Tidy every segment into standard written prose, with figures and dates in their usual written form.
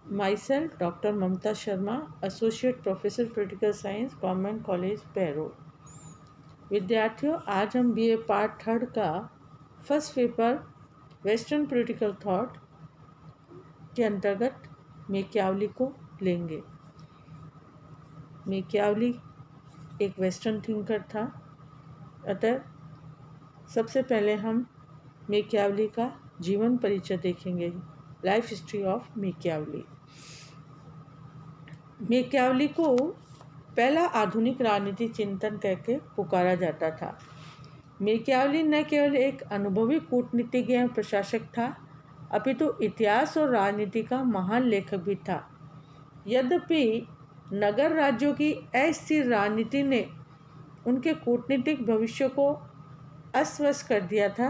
Myself, Dr. Mamta Sharma, Associate Professor Political Science, government college Parol. विद्यार्थियों, आज हम BA part third का first paper western political thought के अंतर्गत मेकियावली को लेंगे। मेकियावली एक वेस्टर्न थिंकर था, अतः सबसे पहले हम मेकियावली का जीवन परिचय देखेंगे। Life history of Machiavelli. Machiavelli को पहला आधुनिक राजनीति चिंतन कहकर पुकारा जाता था। मेकियावली न केवल एक अनुभवी कूटनीतिज्ञ एवं प्रशासक था, अपितु इतिहास और राजनीति का महान लेखक भी था। यद्यपि नगर राज्यों की अस्थिर राजनीति ने उनके कूटनीतिक भविष्य को अस्वस्थ कर दिया था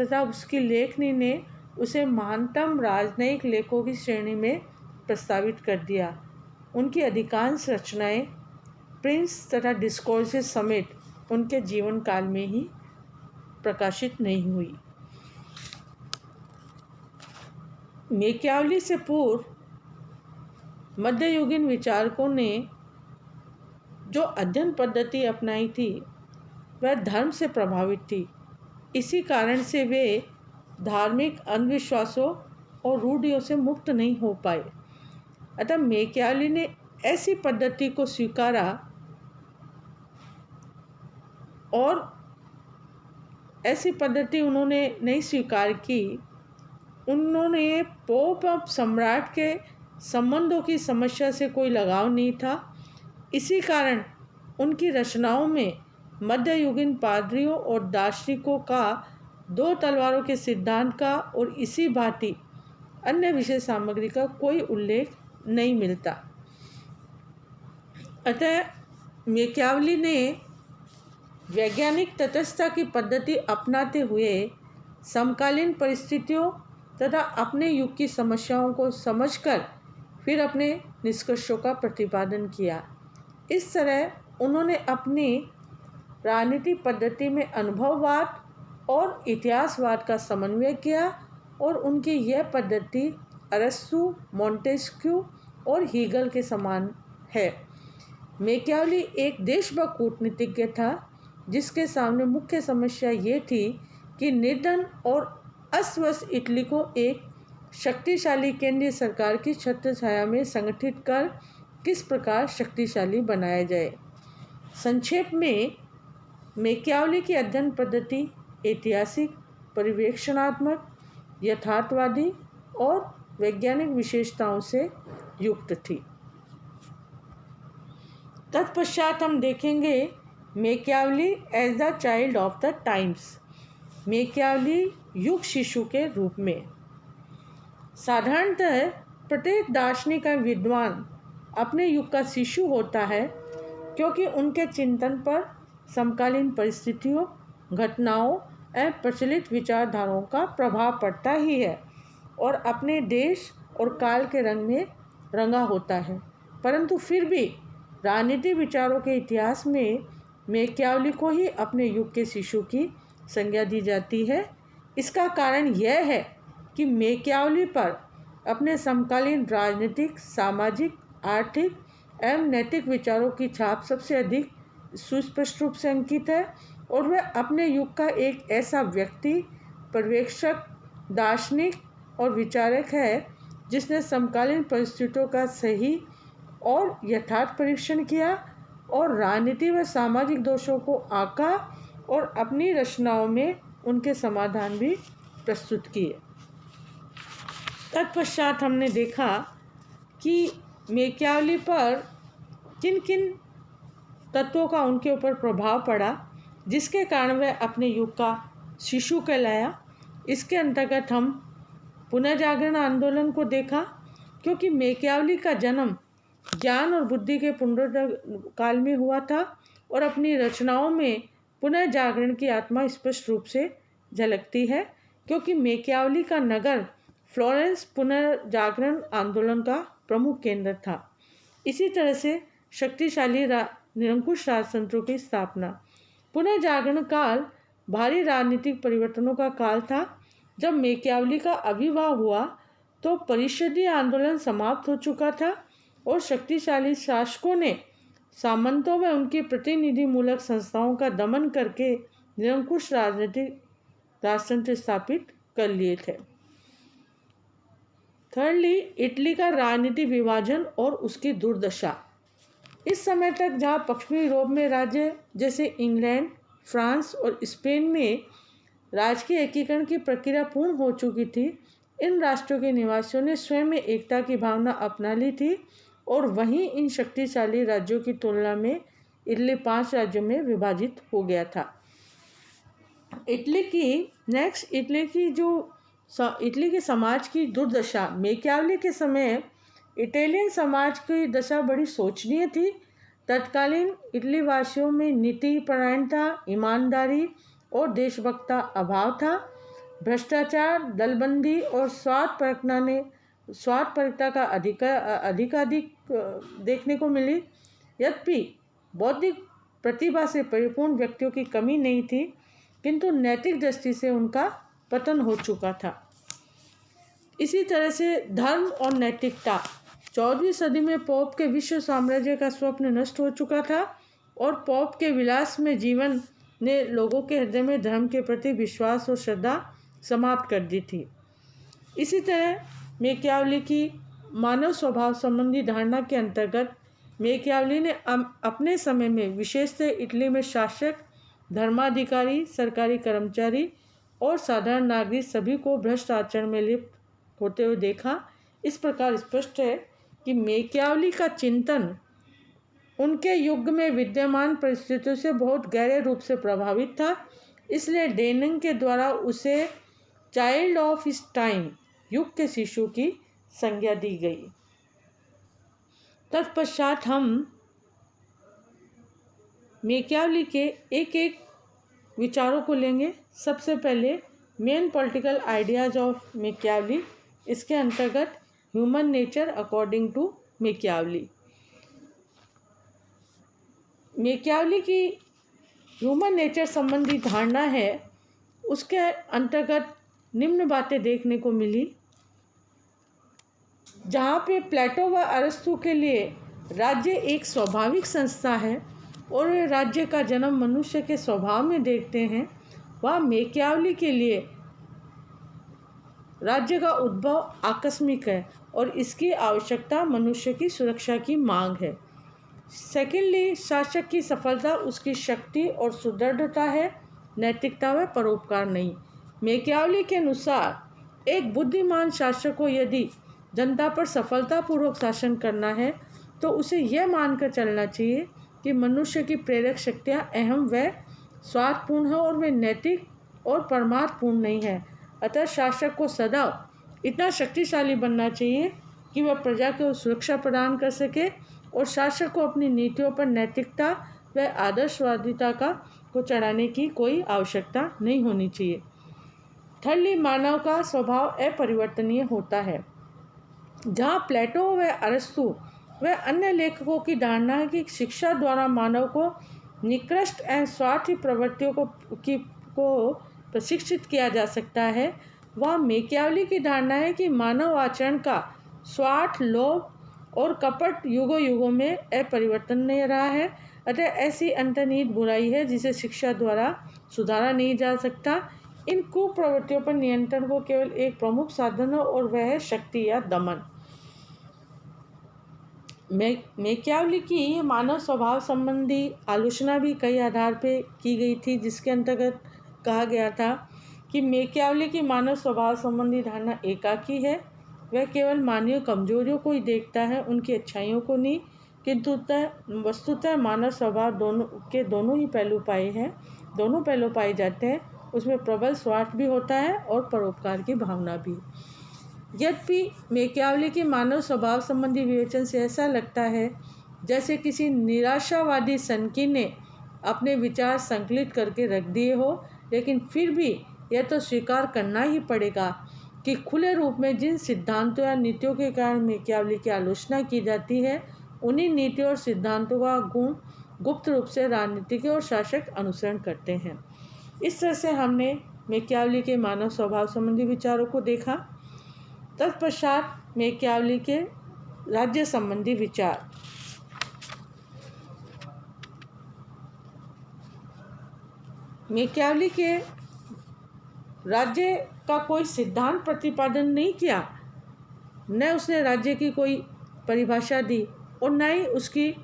तथा उसकी लेखनी ने उसे महानतम राजनयिक लेखकों की श्रेणी में प्रस्तावित कर दिया। उनकी अधिकांश रचनाएं प्रिंस तथा डिस्कोर्सेस समेत उनके जीवन काल में ही प्रकाशित नहीं हुई। मेकियावली से पूर्व मध्ययुगीन विचारकों ने जो अध्ययन पद्धति अपनाई थी वह धर्म से प्रभावित थी। इसी कारण से वे धार्मिक अंधविश्वासों और रूढ़ियों से मुक्त नहीं हो पाए। अतः मेकियावली ने ऐसी पद्धति को स्वीकारा और ऐसी पद्धति उन्होंने नहीं स्वीकार की। उन्होंने पोप और सम्राट के संबंधों की समस्या से कोई लगाव नहीं था। इसी कारण उनकी रचनाओं में मध्ययुगीन पादरियों और दार्शनिकों का दो तलवारों के सिद्धांत का और इसी भांति अन्य विषय सामग्री का कोई उल्लेख नहीं मिलता। अतः मेकियावली ने वैज्ञानिक तटस्थता की पद्धति अपनाते हुए समकालीन परिस्थितियों तथा अपने युग की समस्याओं को समझकर फिर अपने निष्कर्षों का प्रतिपादन किया। इस तरह उन्होंने अपनी राजनीति पद्धति में अनुभववाद और इतिहासवाद का समन्वय किया और उनकी यह पद्धति अरस्तु, मोंटेस्क्यू और हीगल के समान है। मेकियावली एक देशभक्त कूटनीतिज्ञ था जिसके सामने मुख्य समस्या ये थी कि निर्धन और अस्वस्थ इटली को एक शक्तिशाली केंद्रीय सरकार की छत्रछाया में संगठित कर किस प्रकार शक्तिशाली बनाया जाए। संक्षेप में मेकियावली की अध्ययन पद्धति ऐतिहासिक, परिवेक्षणात्मक, यथार्थवादी और वैज्ञानिक विशेषताओं से युक्त थी। तत्पश्चात हम देखेंगे Machiavelli as the child of the times. Machiavelli युग शिशु के रूप में। साधारणतः प्रत्येक दार्शनिक एवं विद्वान अपने युग का शिशु होता है, क्योंकि उनके चिंतन पर समकालीन परिस्थितियों, घटनाओं एवं प्रचलित विचारधाराओं का प्रभाव पड़ता ही है और अपने देश और काल के रंग में रंगा होता है। परंतु फिर भी राजनीतिक विचारों के इतिहास में मेकियावली को ही अपने युग के शिशु की संज्ञा दी जाती है। इसका कारण यह है कि मेकियावली पर अपने समकालीन राजनीतिक, सामाजिक, आर्थिक एवं नैतिक विचारों की छाप सबसे अधिक सुस्पष्ट रूप से अंकित है और वह अपने युग का एक ऐसा व्यक्ति, पर्यवेक्षक, दार्शनिक और विचारक है जिसने समकालीन परिस्थितियों का सही और यथार्थ परीक्षण किया और राजनीति व सामाजिक दोषों को आंका और अपनी रचनाओं में उनके समाधान भी प्रस्तुत किए। तत्पश्चात हमने देखा कि मेकियावली पर किन किन तत्वों का उनके ऊपर प्रभाव पड़ा जिसके कारण वह अपने युग का शिशु कहलाया। इसके अंतर्गत हम पुनर्जागरण आंदोलन को देखा, क्योंकि मेकियावली का जन्म ज्ञान और बुद्धि के पुनरुद्धार काल में हुआ था और अपनी रचनाओं में पुनर्जागरण की आत्मा स्पष्ट रूप से झलकती है, क्योंकि मेकियावली का नगर फ्लोरेंस पुनर्जागरण आंदोलन का प्रमुख केंद्र था। इसी तरह से शक्तिशाली निरंकुश राजतंत्रों की स्थापना। पुनर्जागरण काल भारी राजनीतिक परिवर्तनों का काल था। जब मेकियावली का आविर्भाव हुआ तो परिषदीय आंदोलन समाप्त हो चुका था और शक्तिशाली शासकों ने सामंतों व उनकी प्रतिनिधिमूलक संस्थाओं का दमन करके निरंकुश राजतंत्र स्थापित कर लिए थे। थर्डली, इटली का राजनीतिक विभाजन और उसकी दुर्दशा। इस समय तक जहां पश्चिमी यूरोप में राज्य जैसे इंग्लैंड, फ्रांस और स्पेन में राजकीय एकीकरण की प्रक्रिया पूर्ण हो चुकी थी, इन राष्ट्रों के निवासियों ने स्वयं में एकता की भावना अपना ली थी और वहीं इन शक्तिशाली राज्यों की तुलना में इटली 5 राज्यों में विभाजित हो गया था। इटली के समाज की दुर्दशा। मैकियावेली के समय इटालियन समाज की दशा बड़ी शोचनीय थी। तत्कालीन इटली वासियों में नीति परायणता, ईमानदारी और देशभक्ता अभाव था। भ्रष्टाचार, दलबंदी और स्वार्थपरकता का अधिकाधिक देखने को मिली। यद्यपि बौद्धिक प्रतिभा से परिपूर्ण व्यक्तियों की कमी नहीं थी, किंतु नैतिक दृष्टि से उनका पतन हो चुका था। इसी तरह से धर्म और नैतिकता। 14वीं सदी में पोप के विश्व साम्राज्य का स्वप्न नष्ट हो चुका था और पोप के विलास में जीवन ने लोगों के हृदय में धर्म के प्रति विश्वास और श्रद्धा समाप्त कर दी थी। इसी तरह मैकियावेली की मानव स्वभाव संबंधी धारणा के अंतर्गत मैकियावेली ने अपने समय में विशेषतः इटली में शासक, धर्माधिकारी, सरकारी कर्मचारी और साधारण नागरिक सभी को भ्रष्ट आचरण में लिप्त होते हुए देखा। इस प्रकार स्पष्ट है कि मैकियावेली का चिंतन उनके युग में विद्यमान परिस्थितियों से बहुत गहरे रूप से प्रभावित था। इसलिए डेनिंग के द्वारा उसे चाइल्ड ऑफ हिज टाइम, युग के शिशु की संज्ञा दी गई। तत्पश्चात हम मैकियावेली के एक एक विचारों को लेंगे। सबसे पहले main political ideas of Machiavelli, इसके अंतर्गत human nature according to Machiavelli. Machiavelli की ह्यूमन नेचर संबंधी धारणा है, उसके अंतर्गत निम्न बातें देखने को मिली। जहाँ पे प्लेटो व अरस्तु के लिए राज्य एक स्वाभाविक संस्था है और वे राज्य का जन्म मनुष्य के स्वभाव में देखते हैं, वह मैकियावेली के लिए राज्य का उद्भव आकस्मिक है और इसकी आवश्यकता मनुष्य की सुरक्षा की मांग है। सेकेंडली, शासक की सफलता उसकी शक्ति और सुदृढ़ता है, नैतिकता व परोपकार नहीं। मैकियावेली के अनुसार एक बुद्धिमान शासक को यदि जनता पर सफलतापूर्वक शासन करना है तो उसे यह मानकर चलना चाहिए कि मनुष्य की प्रेरक शक्तियाँ अहम व स्वार्थपूर्ण है और वे नैतिक और परमार्थपूर्ण नहीं है। अतः शासक को सदा इतना शक्तिशाली बनना चाहिए कि वह प्रजा को सुरक्षा प्रदान कर सके और शासक को अपनी नीतियों पर नैतिकता व आदर्शवादिता को चढ़ाने की कोई आवश्यकता नहीं होनी चाहिए। थर्डली, मानव का स्वभाव अपरिवर्तनीय होता है। जहाँ प्लेटो व अरस्तु व अन्य लेखकों की धारणा है कि शिक्षा द्वारा मानव को निकृष्ट एवं स्वार्थी प्रवृत्तियों को प्रशिक्षित किया जा सकता है, वह मैकियावेली की धारणा है कि मानव आचरण का स्वार्थ, लोभ और कपट युगों युगों में अपरिवर्तनीय रहा है। अतः ऐसी अंतर्निहित बुराई है जिसे शिक्षा द्वारा सुधारा नहीं जा सकता। इन कुप्रवृत्तियों पर नियंत्रण को केवल एक प्रमुख साधन है और वह है शक्ति या दमन। मैकियावेली की मानव स्वभाव संबंधी आलोचना भी कई आधार पे की गई थी, जिसके अंतर्गत कहा गया था कि मैकियावेली की मानव स्वभाव संबंधी धारणा एकाकी है। वह केवल मानवीय कमजोरियों को ही देखता है, उनकी अच्छाइयों को नहीं। किंतु वस्तुतः मानव स्वभाव दोनों ही पहलू पाए जाते हैं। उसमें प्रबल स्वार्थ भी होता है और परोपकार की भावना भी। यद्यपि मैकियावेली की मानव स्वभाव संबंधी विवेचन से ऐसा लगता है जैसे किसी निराशावादी सनकी ने अपने विचार संकलित करके रख दिए हो, लेकिन फिर भी यह तो स्वीकार करना ही पड़ेगा कि खुले रूप में जिन सिद्धांतों या नीतियों के कारण मैकियावेली की आलोचना की जाती है, उन्हीं नीतियों और सिद्धांतों का गुण गुप्त रूप से राजनीतिज्ञ और शासक अनुसरण करते हैं। इस तरह से हमने मैकियावेली के मानव स्वभाव संबंधी विचारों को देखा। तत्पश्चात मैकियावली के राज्य संबंधी विचार। मैकियावली के राज्य का कोई सिद्धांत प्रतिपादन नहीं किया, न उसने राज्य की कोई परिभाषा दी और न ही उसकी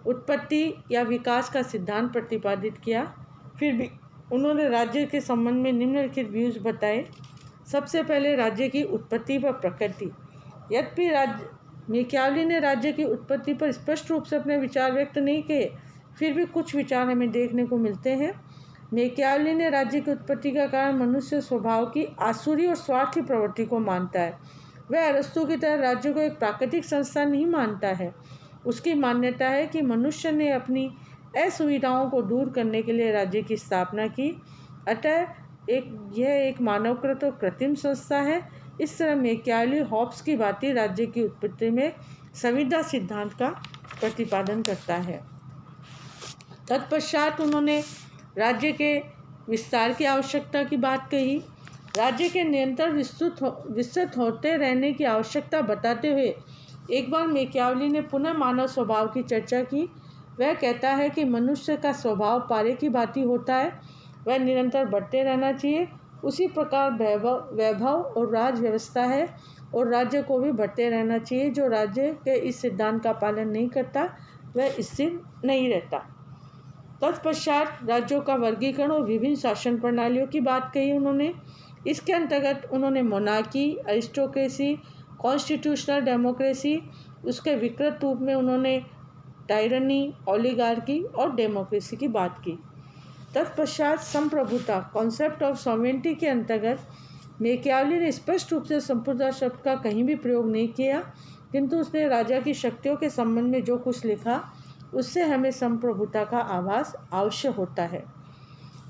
उत्पत्ति या विकास का सिद्धांत प्रतिपादित किया। फिर भी उन्होंने राज्य के संबंध में निम्नलिखित व्यूज बताए। सबसे पहले राज्य की उत्पत्ति व प्रकृति। यद्यपि मैकियावली ने राज्य की उत्पत्ति पर स्पष्ट रूप से अपने विचार व्यक्त नहीं किए, फिर भी कुछ विचार हमें देखने को मिलते हैं। मैकियावली ने राज्य की उत्पत्ति का कारण मनुष्य स्वभाव की आसुरी और स्वार्थी प्रवृत्ति को मानता है। वह अरस्तु की तरह राज्य को एक प्राकृतिक संस्था नहीं मानता है। उसकी मान्यता है कि मनुष्य ने अपनी असुविधाओं को दूर करने के लिए राज्य की स्थापना की, अतः यह एक मानवकृत और कृत्रिम संस्था है। इस तरह मैकियावली हॉब्स की भांति राज्य की उत्पत्ति में संविदा सिद्धांत का प्रतिपादन करता है। तत्पश्चात उन्होंने राज्य के विस्तार की आवश्यकता की बात कही। राज्य के निरंतर विस्तृत होते रहने की आवश्यकता बताते हुए एक बार मैकियावली ने पुनः मानव स्वभाव की चर्चा की। वह कहता है कि मनुष्य का स्वभाव पारे की भांति होता है, वह निरंतर बढ़ते रहना चाहिए। उसी प्रकार वैभव और राज व्यवस्था है और राज्य को भी बढ़ते रहना चाहिए। जो राज्य के इस सिद्धांत का पालन नहीं करता वह स्थिर नहीं रहता। तत्पश्चात राज्यों का वर्गीकरण और विभिन्न शासन प्रणालियों की बात कही उन्होंने। इसके अंतर्गत उन्होंने मोनार्की, अरिस्टोक्रेसी, कॉन्स्टिट्यूशनल डेमोक्रेसी, उसके विकृत रूप में उन्होंने टायरनी, ओलिगार्की और डेमोक्रेसी की बात की। तत्पश्चात संप्रभुता, कॉन्सेप्ट ऑफ सॉवरेनिटी के अंतर्गत मैकियावली ने स्पष्ट रूप से संप्रभुता शब्द का कहीं भी प्रयोग नहीं किया, किंतु उसने राजा की शक्तियों के संबंध में जो कुछ लिखा उससे हमें संप्रभुता का आभास अवश्य होता है।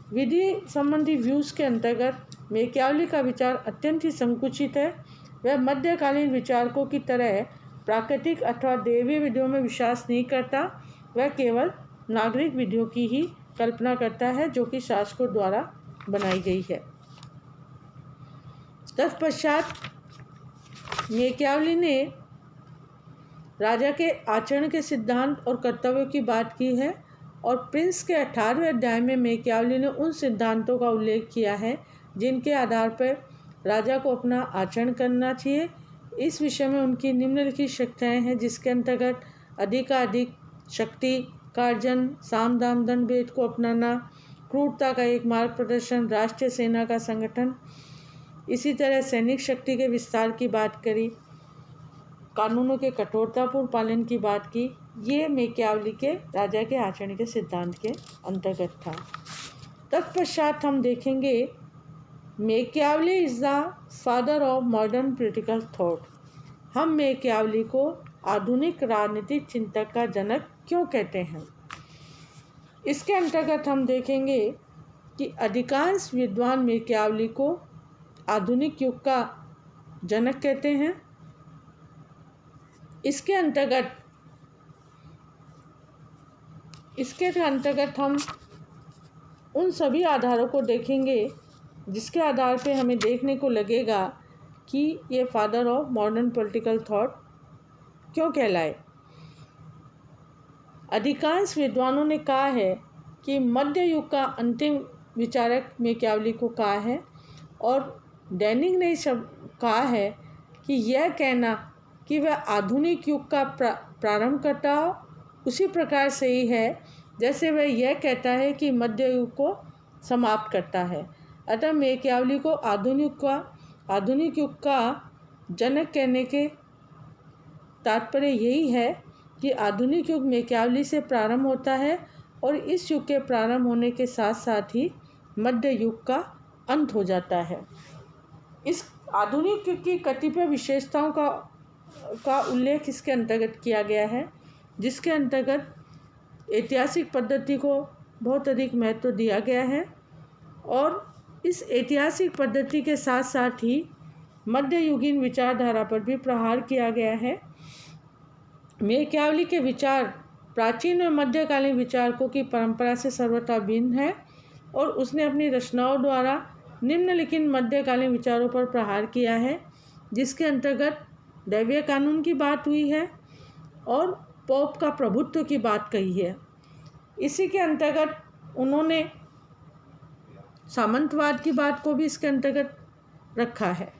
विधि संबंधी व्यूज के अंतर्गत मैकियावली का विचार अत्यंत ही संकुचित है। वह मध्यकालीन विचारकों की तरह प्राकृतिक अथवा दैवीय विधियों में विश्वास नहीं करता। वह केवल नागरिक विधियों की ही कल्पना करता है जो कि शासकों द्वारा बनाई गई है। तत्पश्चात मैकियावली ने राजा के आचरण के सिद्धांत और कर्तव्यों की बात की है और प्रिंस के 18वें अध्याय में मैकियावली ने उन सिद्धांतों का उल्लेख किया है जिनके आधार पर राजा को अपना आचरण करना चाहिए। इस विषय में उनकी निम्नलिखित शक्तियाँ हैं, जिसके अंतर्गत अधिकाधिक शक्ति का अर्जन, साम दाम दंड भेद को अपनाना, क्रूरता का एक मार्ग प्रदर्शन, राष्ट्रीय सेना का संगठन, इसी तरह सैनिक शक्ति के विस्तार की बात करी, कानूनों के कठोरतापूर्ण पालन की बात की। ये मैकियावली के राजा के आचरण के सिद्धांत के अंतर्गत था। तत्पश्चात हम देखेंगे Machiavelli is the father of modern political thought. हम मैकियावली को आधुनिक राजनीतिक चिंतक का जनक क्यों कहते हैं। इसके अंतर्गत हम देखेंगे कि अधिकांश विद्वान मैकियावली को आधुनिक युग का जनक कहते हैं। इसके अंतर्गत हम उन सभी आधारों को देखेंगे जिसके आधार पे हमें देखने को लगेगा कि ये father of modern political thought क्यों कहलाए। अधिकांश विद्वानों ने कहा है कि मध्य युग का अंतिम विचारक मैकियावली को कहा है और डेनिंग ने कहा है कि यह कहना कि वह आधुनिक युग का प्रारंभ करता हो उसी प्रकार से ही है जैसे वह यह कहता है कि मध्य युग को समाप्त करता है। अतः मैकियावली को आधुनिक युग का जनक कहने के तात्पर्य यही है कि आधुनिक युग मैकियावली से प्रारंभ होता है और इस युग के प्रारंभ होने के साथ साथ ही मध्य युग का अंत हो जाता है। इस आधुनिक युग की कतिपय विशेषताओं का उल्लेख इसके अंतर्गत किया गया है, जिसके अंतर्गत ऐतिहासिक पद्धति को बहुत अधिक महत्व दिया गया है और इस ऐतिहासिक पद्धति के साथ साथ ही मध्ययुगीन विचारधारा पर भी प्रहार किया गया है। मैकियावली के विचार प्राचीन और मध्यकालीन विचारकों की परंपरा से सर्वथा भिन्न है और उसने अपनी रचनाओं द्वारा निम्नलिखित मध्यकालीन विचारों पर प्रहार किया है। जिसके अंतर्गत दैवीय कानून की बात हुई है और पोप का प्रभुत्व की बात कही है। इसी के अंतर्गत उन्होंने सामंतवाद की बात को भी इसके अंतर्गत रखा है।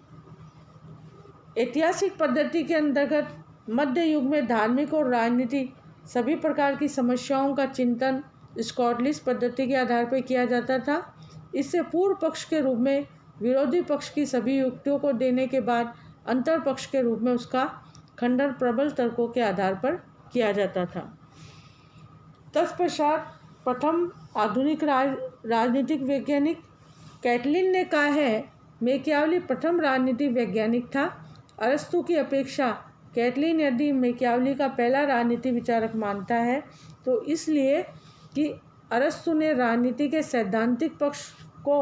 ऐतिहासिक पद्धति के अंतर्गत मध्य युग में धार्मिक और राजनीतिक सभी प्रकार की समस्याओं का चिंतन स्कॉटलिश पद्धति के आधार पर किया जाता था। इससे पूर्व पक्ष के रूप में विरोधी पक्ष की सभी युक्तियों को देने के बाद अंतर पक्ष के रूप में उसका खंडन प्रबल तर्कों के आधार पर किया जाता था। तत्पश्चात प्रथम आधुनिक राजनीतिक वैज्ञानिक कैटलिन ने कहा है, मैकियावली प्रथम राजनीतिक वैज्ञानिक था। अरस्तु की अपेक्षा कैटलिन यदि मैकियावली का पहला राजनीतिक विचारक मानता है तो इसलिए कि अरस्तु ने राजनीति के सैद्धांतिक पक्ष को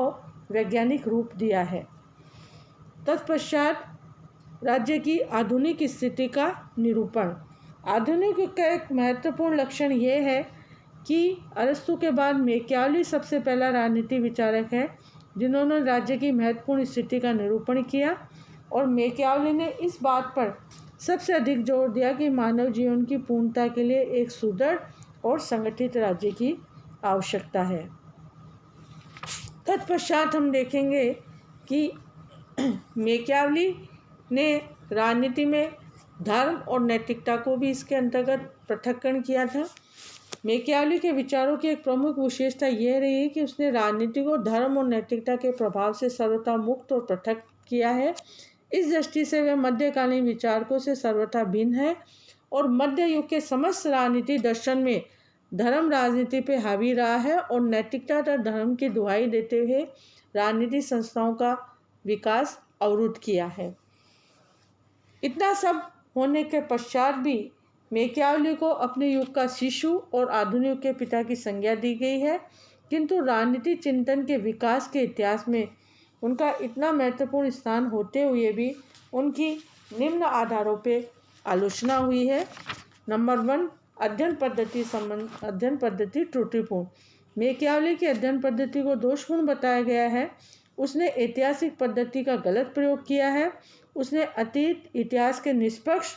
वैज्ञानिक रूप दिया है। तत्पश्चात राज्य की आधुनिक स्थिति का निरूपण। आधुनिक युग का एक महत्वपूर्ण लक्षण यह है कि अरस्तु के बाद मैकियावली सबसे पहला राजनीतिक विचारक है जिन्होंने राज्य की महत्वपूर्ण स्थिति का निरूपण किया, और मैकियावली ने इस बात पर सबसे अधिक जोर दिया कि मानव जीवन की पूर्णता के लिए एक सुदृढ़ और संगठित राज्य की आवश्यकता है। तत्पश्चात हम देखेंगे कि मैकियावली ने राजनीति में धर्म और नैतिकता को भी इसके अंतर्गत पृथक्करण किया था। मैकियावली के विचारों की एक प्रमुख विशेषता यह रही है कि उसने राजनीति को धर्म और नैतिकता के प्रभाव से सर्वथा मुक्त और पृथक किया है। इस दृष्टि से वह मध्यकालीन विचारकों से सर्वथा भिन्न है और मध्य युग के समस्त राजनीति दर्शन में धर्म राजनीति पे हावी रहा है और नैतिकता तथा धर्म की दुहाई देते हुए राजनीतिक संस्थाओं का विकास अवरुद्ध किया है। इतना सब होने के पश्चात भी मैकियावली को अपने युग का शिशु और आधुनिक युग के पिता की संज्ञा दी गई है, किंतु राजनीतिक चिंतन के विकास के इतिहास में उनका इतना महत्वपूर्ण स्थान होते हुए भी उनकी निम्न आधारों पे आलोचना हुई है। नंबर 1, अध्ययन पद्धति त्रुटिपूर्ण। मैकियावली की अध्ययन पद्धति को दोषपूर्ण बताया गया है। उसने ऐतिहासिक पद्धति का गलत प्रयोग किया है। उसने अतीत इतिहास के निष्पक्ष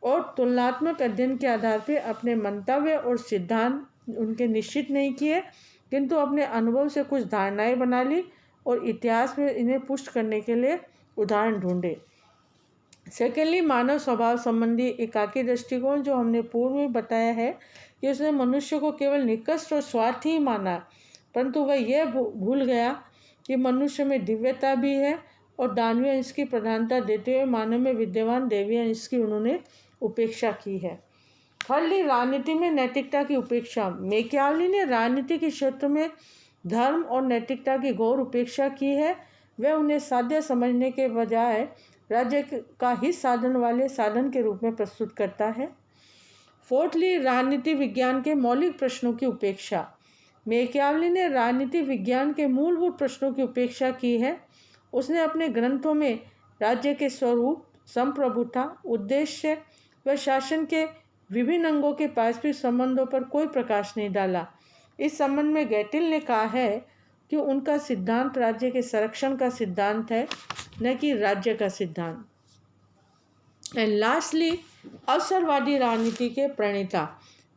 और तुलनात्मक अध्ययन के आधार पर अपने मंतव्य और सिद्धांत उनके निश्चित नहीं किए, किंतु अपने अनुभव से कुछ धारणाएं बना ली और इतिहास में इन्हें पुष्ट करने के लिए उदाहरण ढूंढे। सेकेंडली, मानव स्वभाव संबंधी एकाकी दृष्टिकोण, जो हमने पूर्व में बताया है कि उसने मनुष्य को केवल निकृष्ट और स्वार्थी ही माना, परंतु वह यह भूल गया कि मनुष्य में दिव्यता भी है और दानवीय अंश की प्रधानता देते हुए मानव में विद्यमान दैवीय अंश की उन्होंने उपेक्षा की है। थर्डली, राजनीति में नैतिकता की उपेक्षा। मैकियावली ने राजनीति के क्षेत्र में धर्म और नैतिकता की घोर उपेक्षा की है। वह उन्हें साध्य समझने के बजाय राज्य का हित साधन वाले साधन के रूप में प्रस्तुत करता है। फोर्थली, राजनीति विज्ञान के मौलिक प्रश्नों की उपेक्षा। मैकियावली ने राजनीति विज्ञान के मूलभूत प्रश्नों की उपेक्षा की है। उसने अपने ग्रंथों में राज्य के स्वरूप, संप्रभुता, उद्देश्य व शासन के विभिन्न अंगों के पारस्परिक संबंधों पर कोई प्रकाश नहीं डाला। इस संबंध में गैटिल ने कहा है कि उनका सिद्धांत राज्य के संरक्षण का सिद्धांत है, न कि राज्य का सिद्धांत। एंड लास्टली, अवसरवादी राजनीति के प्रणेता।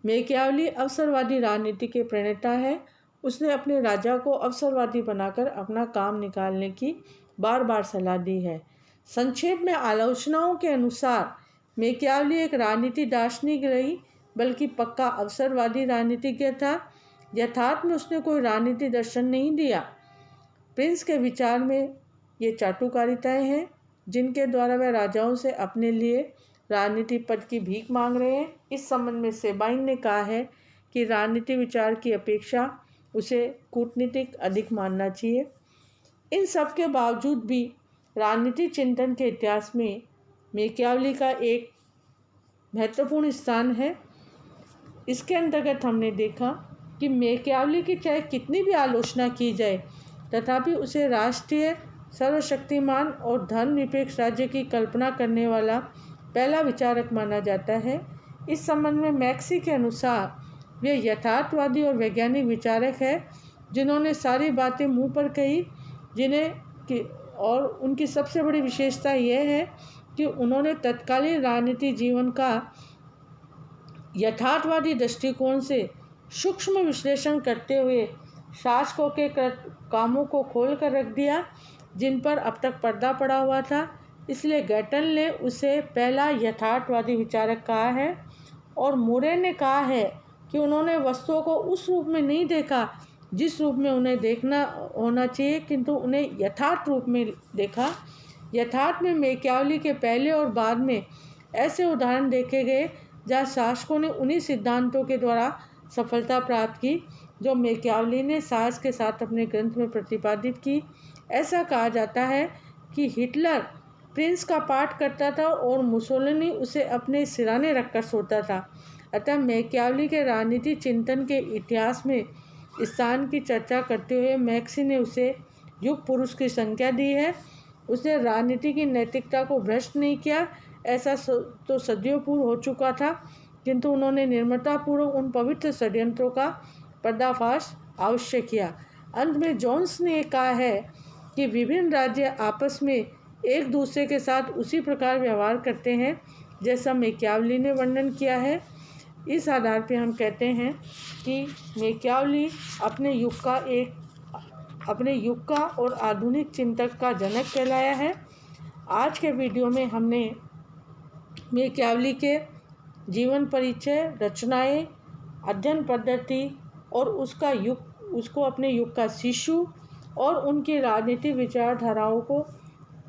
मैकियावली अवसरवादी राजनीति के प्रणेता है। उसने अपने राजा को अवसरवादी बनाकर अपना काम निकालने की बार बार सलाह दी है। संक्षेप में आलोचनाओं के अनुसार मैकियावली एक राजनीति दार्शनिक रही, बल्कि पक्का अवसरवादी राजनीतिज्ञ था। यथार्थ में उसने कोई राजनीति दर्शन नहीं दिया। प्रिंस के विचार में ये चाटुकारिताएं हैं जिनके द्वारा वह राजाओं से अपने लिए राजनीति पद की भीख मांग रहे हैं। इस संबंध में सेबाइन ने कहा है कि राजनीति विचार की अपेक्षा उसे कूटनीतिक अधिक मानना चाहिए। इन सब के बावजूद भी राजनीति चिंतन के इतिहास में मैकियावली का एक महत्वपूर्ण स्थान है। इसके अंतर्गत हमने देखा कि मैकियावली की चाहे कितनी भी आलोचना की जाए, तथापि उसे राष्ट्रीय सर्वशक्तिमान और धर्मनिरपेक्ष राज्य की कल्पना करने वाला पहला विचारक माना जाता है। इस संबंध में मैक्सी के अनुसार वे यथार्थवादी और वैज्ञानिक विचारक है जिन्होंने सारी बातें मुंह पर कही, और उनकी सबसे बड़ी विशेषता यह है कि उन्होंने तत्कालीन राजनीतिक जीवन का यथार्थवादी दृष्टिकोण से सूक्ष्म विश्लेषण करते हुए शासकों के कामों को खोल कर रख दिया जिन पर अब तक पर्दा पड़ा हुआ था। इसलिए गैटल ने उसे पहला यथार्थवादी विचारक कहा है और मुरे ने कहा है कि उन्होंने वस्तुओं को उस रूप में नहीं देखा जिस रूप में उन्हें देखना होना चाहिए, किंतु उन्हें यथार्थ रूप में देखा। यथार्थ में मैकियावेली के पहले और बाद में ऐसे उदाहरण देखे गए जहाँ शासकों ने उन्हीं सिद्धांतों के द्वारा सफलता प्राप्त की जो मैकियावेली ने साहस के साथ अपने ग्रंथ में प्रतिपादित की। ऐसा कहा जाता है कि हिटलर प्रिंस का पाठ करता था और मुसोलिनी उसे अपने सिराने रखकर सोता था। अतः मैकियावेली के राजनीतिक चिंतन के इतिहास में स्थान की चर्चा करते हुए मैक्सी ने उसे युग पुरुष की संज्ञा दी है। उसने राजनीति की नैतिकता को भ्रष्ट नहीं किया, ऐसा तो सदियों पूर्व हो चुका था, किंतु उन्होंने निर्ममतापूर्वक उन पवित्र षड्यंत्रों का पर्दाफाश अवश्य किया। अंत में जोन्स ने कहा है कि विभिन्न राज्य आपस में एक दूसरे के साथ उसी प्रकार व्यवहार करते हैं जैसा मैकियावेली ने वर्णन किया है। इस आधार पर हम कहते हैं कि मैकियावेली अपने युग का और आधुनिक चिंतक का जनक कहलाया है। आज के वीडियो में हमने मैकियावेली के जीवन परिचय, रचनाएं, अध्ययन पद्धति और उसको अपने युग का शिशु और उनकी राजनीतिक विचारधाराओं को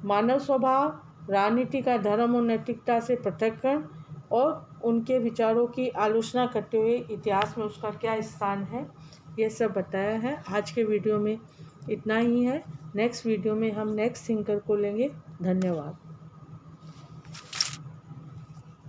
मानव स्वभाव, राजनीति का धर्म और नैतिकता से पृथक्करण और उनके विचारों की आलोचना करते हुए इतिहास में उसका क्या स्थान है, यह सब बताया है। आज के वीडियो में इतना ही है। नेक्स्ट वीडियो में हम नेक्स्ट थिंकर को लेंगे। धन्यवाद।